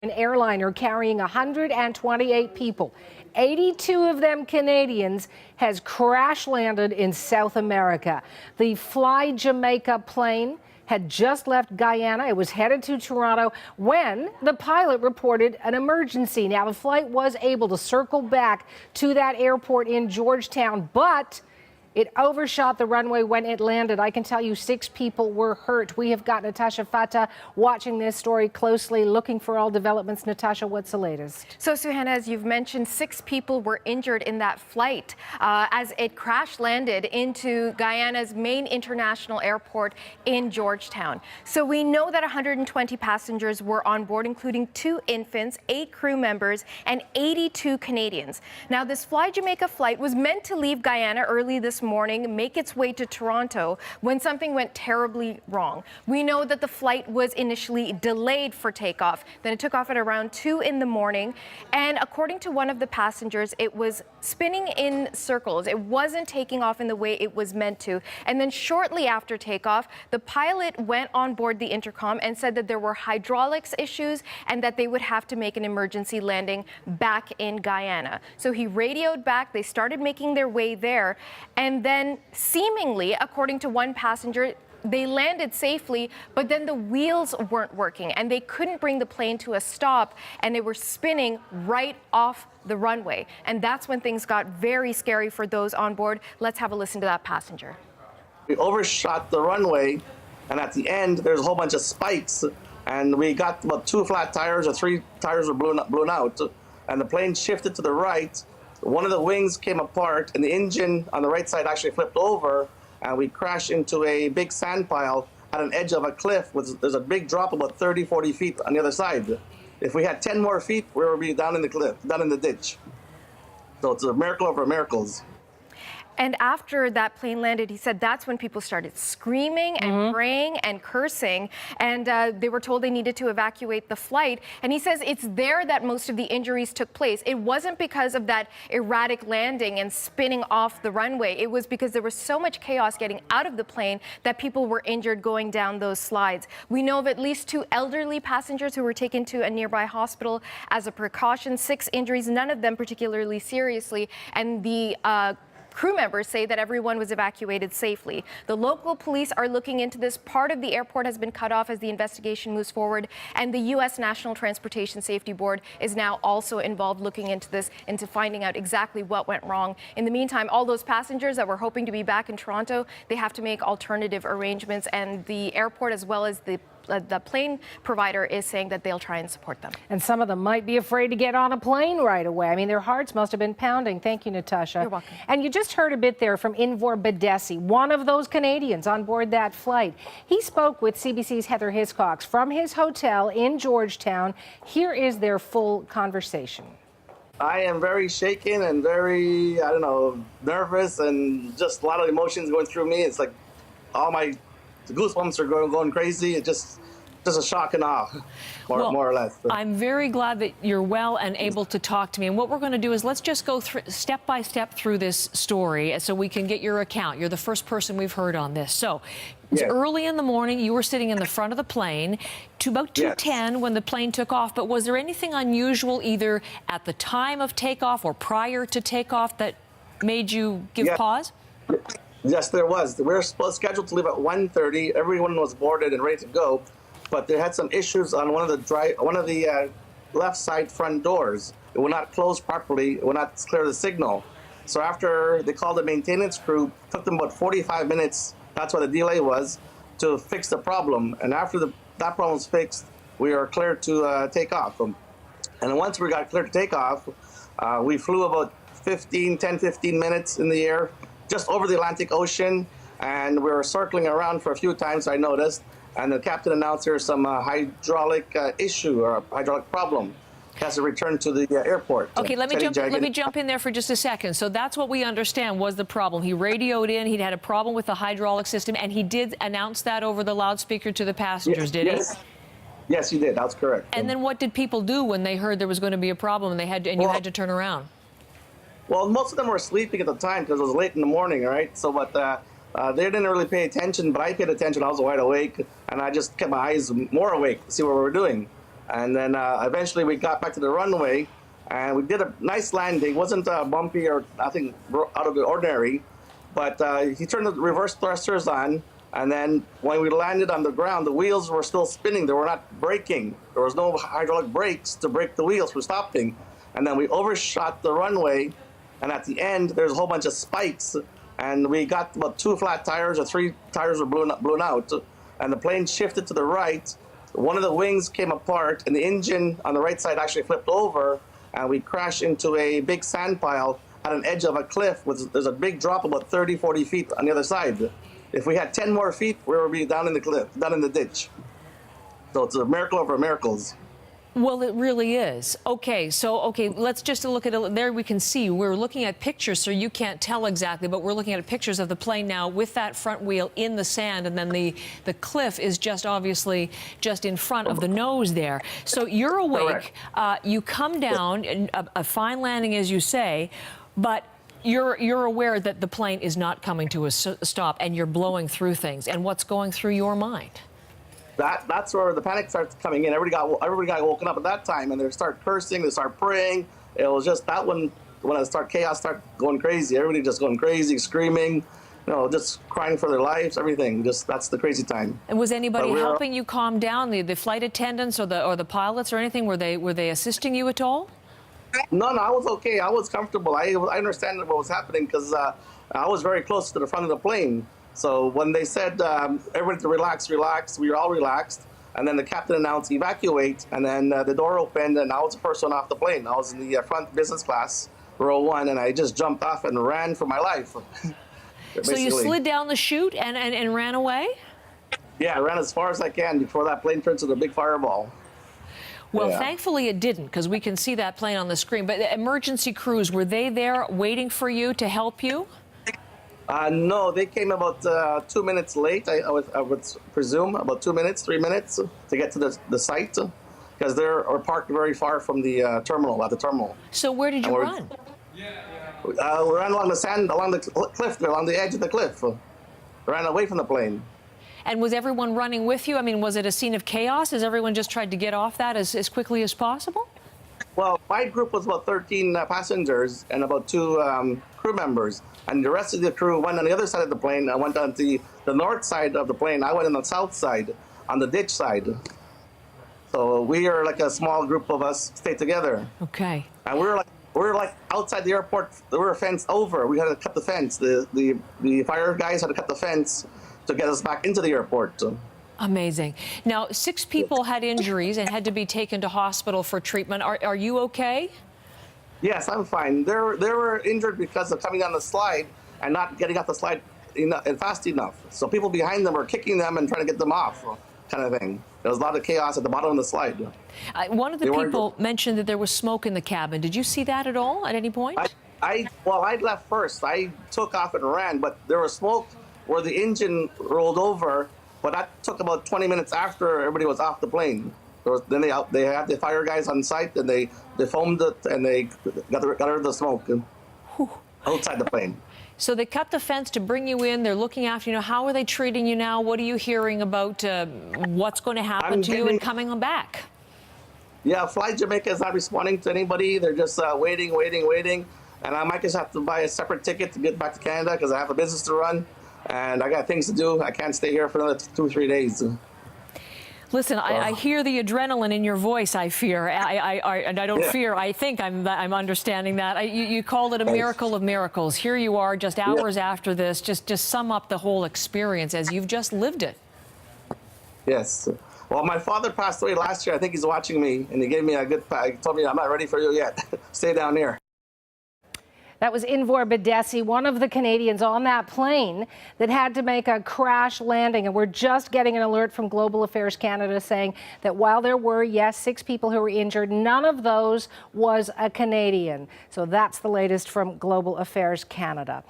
An airliner carrying 128 people, 82 of them Canadians, has crash landed in South America. The Fly Jamaica plane had just left Guyana. It was headed to Toronto when the pilot reported an emergency. Now, the flight was able to circle back to that airport in Georgetown, but it overshot the runway when it landed. I can tell you 6 people were hurt. We have got Natasha Fata watching this story closely, looking for all developments. Natasha, what's the latest? So, Suhanna, as you've mentioned, 6 people were injured in that flight as it crash landed into Guyana's main international airport in Georgetown. So we know that 120 passengers were on board, including 2 infants, 8 crew members, and 82 Canadians. Now, this Fly Jamaica flight was meant to leave Guyana early this morning, make its way to Toronto, when something went terribly wrong. We know that the flight was initially delayed for takeoff. Then it took off at around 2 in the morning. And according to one of the passengers, it was spinning in circles. It wasn't taking off in the way it was meant to. And then shortly after takeoff, the pilot went on board the intercom and said that there were hydraulics issues and that they would have to make an emergency landing back in Guyana. So he radioed back. They started making their way there. And then seemingly, according to one passenger, they landed safely, but then the wheels weren't working and they couldn't bring the plane to a stop, and they were spinning right off the runway. And that's when things got very scary for those on board. Let's have a listen to that passenger. We overshot the runway, and at the end, there's a whole bunch of spikes, and we got about 2 flat tires, or 3 tires were blown out, and the plane shifted to the right. One of the wings came apart, and the engine on the right side actually flipped over, and we crashed into a big sand pile at an edge of a cliff. There's a big drop about 30, 40 feet on the other side. If we had 10 more feet, we would be down in the cliff, down in the ditch. So it's a miracle over miracles. And after that plane landed, he said that's when people started screaming and praying and cursing, and they were told they needed to evacuate the flight. And he says it's there that most of the injuries took place. It wasn't because of that erratic landing and spinning off the runway. It was because there was so much chaos getting out of the plane that people were injured going down those slides. We know of at least 2 elderly passengers who were taken to a nearby hospital as a precaution. 6 injuries, none of them particularly seriously. And the crew members say that everyone was evacuated safely. The local police are looking into this. Part of the airport has been cut off as the investigation moves forward, and the U.S. National Transportation Safety Board is now also involved looking into this, into finding out exactly what went wrong. In the meantime, all those passengers that were hoping to be back in Toronto, they have to make alternative arrangements, and the airport as well as the plane provider is saying that they'll try and support them. And some of them might be afraid to get on a plane right away. I mean, their hearts must have been pounding. Thank you, Natasha. You're welcome. And you just heard a bit there from Invor Badesi, one of those Canadians on board that flight. He spoke with CBC's Heather Hiscox from his hotel in Georgetown. Here is their full conversation. I am very shaken and very, nervous, and just a lot of emotions going through me. It's like all my goosebumps are going crazy. It's just a shock and awe, more or less. I'm very glad that you're well and able to talk to me. And what we're going to do is let's just go step by step through this story so we can get your account. You're the first person we've heard on this. So it's early in the morning. You were sitting in the front of the plane to about 2:10 when the plane took off. But was there anything unusual either at the time of takeoff or prior to takeoff that made you give pause? Yes, there was. We were scheduled to leave at 1:30. Everyone was boarded and ready to go, but they had some issues on one of the left side front doors. It would not close properly. It would not clear the signal. So after they called the maintenance crew, it took them about 45 minutes. That's what the delay was, to fix the problem. And after that problem was fixed, we were cleared to take off. And once we got cleared to take off, we flew about 10, 15 minutes in the air, just over the Atlantic Ocean, and we were circling around for a few times, I noticed, and the captain announced there's some hydraulic issue or hydraulic problem. He has to return to the airport. Okay, let me jump in there for just a second. So that's what we understand was the problem. He radioed in, he'd had a problem with the hydraulic system, and he did announce that over the loudspeaker to the passengers, did he? Yes, he did. That's correct. And then what did people do when they heard there was going to be a problem and you had to turn around? Well, most of them were sleeping at the time because it was late in the morning, right? So, but they didn't really pay attention, but I paid attention. I was wide awake, and I just kept my eyes more awake to see what we were doing. And then eventually we got back to the runway, and we did a nice landing. It wasn't bumpy or nothing out of the ordinary, but he turned the reverse thrusters on, and then when we landed on the ground, the wheels were still spinning. They were not braking. There was no hydraulic brakes to brake the wheels for stopping. And then we overshot the runway, and at the end, there's a whole bunch of spikes, and we got about 2 flat tires, or 3 tires were blown out, and the plane shifted to the right. One of the wings came apart, and the engine on the right side actually flipped over, and we crashed into a big sand pile at an edge of a cliff. There's a big drop about 30, 40 feet on the other side. If we had 10 more feet, we would be down in the cliff, down in the ditch. So it's a miracle over miracles. Well, it really is. Okay, so, let's just look at it. There we can see, we're looking at pictures, so you can't tell exactly, but we're looking at pictures of the plane now with that front wheel in the sand, and then the cliff is just obviously just in front of the nose there. So you're awake, you come down, and a fine landing, as you say, but you're aware that the plane is not coming to a stop, and you're blowing through things. And what's going through your mind? That's where the panic starts coming in. Everybody got woken up at that time, and they start cursing, they start praying. It was just that when chaos started going crazy. Everybody just going crazy, screaming, just crying for their lives, everything. That's the crazy time. And was anybody helping you calm down? The flight attendants or the pilots or anything? Were they assisting you at all? No, I was okay. I was comfortable. I understand what was happening because I was very close to the front of the plane. So when they said everybody to relax, we were all relaxed. And then the captain announced evacuate, and then the door opened, and I was the first one off the plane. I was in the front business class, row 1, and I just jumped off and ran for my life. So you slid down the chute and ran away? Yeah, I ran as far as I can before that plane turned to the big fireball. Well, thankfully it didn't, because we can see that plane on the screen. But the emergency crews, were they there waiting for you to help you? No, they came about 2 minutes late, I would presume, about 2 minutes, 3 minutes to get to the site, because they're parked very far from the terminal, So where did you run? We ran along the sand, along the cliff, along the edge of the cliff. Ran away from the plane. And was everyone running with you? I mean, was it a scene of chaos? Has everyone just tried to get off that as quickly as possible? Well, my group was about 13 passengers and about 2 crew members. And the rest of the crew went on the other side of the plane. I went on the north side of the plane. I went on the south side, on the ditch side. So we are like a small group of us stayed together. Okay. And we were like outside the airport. We were fenced over. We had to cut the fence. The fire guys had to cut the fence to get us back into the airport. Amazing. Now, 6 people had injuries and had to be taken to hospital for treatment. Are you okay? Yes, I'm fine. They were injured because of coming down the slide and not getting off the slide fast enough. So people behind them were kicking them and trying to get them off, kind of thing. There was a lot of chaos at the bottom of the slide. One of the people mentioned that there was smoke in the cabin. Did you see that at all at any point? I left first. I took off and ran, but there was smoke where the engine rolled over, but that took about 20 minutes after everybody was off the plane. Then they had the fire guys on site, and they foamed it, and they got rid of the smoke outside the plane. So they cut the fence to bring you in. They're looking after you. How are they treating you now? What are you hearing about what's going to happen to you and coming on back? Yeah, Fly Jamaica is not responding to anybody. They're just waiting. And I might just have to buy a separate ticket to get back to Canada because I have a business to run, and I got things to do. I can't stay here for another 2 or 3 days. Listen, I hear the adrenaline in your voice, I fear. And I don't fear. I think I'm understanding that. You called it a miracle of miracles. Here you are just hours after this. Just sum up the whole experience as you've just lived it. Yes. Well, my father passed away last year. I think he's watching me, and he gave me a good he told me, I'm not ready for you yet. Stay down here. That was Invor Badesi, one of the Canadians on that plane that had to make a crash landing. And we're just getting an alert from Global Affairs Canada saying that while there were, yes, 6 people who were injured, none of those was a Canadian. So that's the latest from Global Affairs Canada.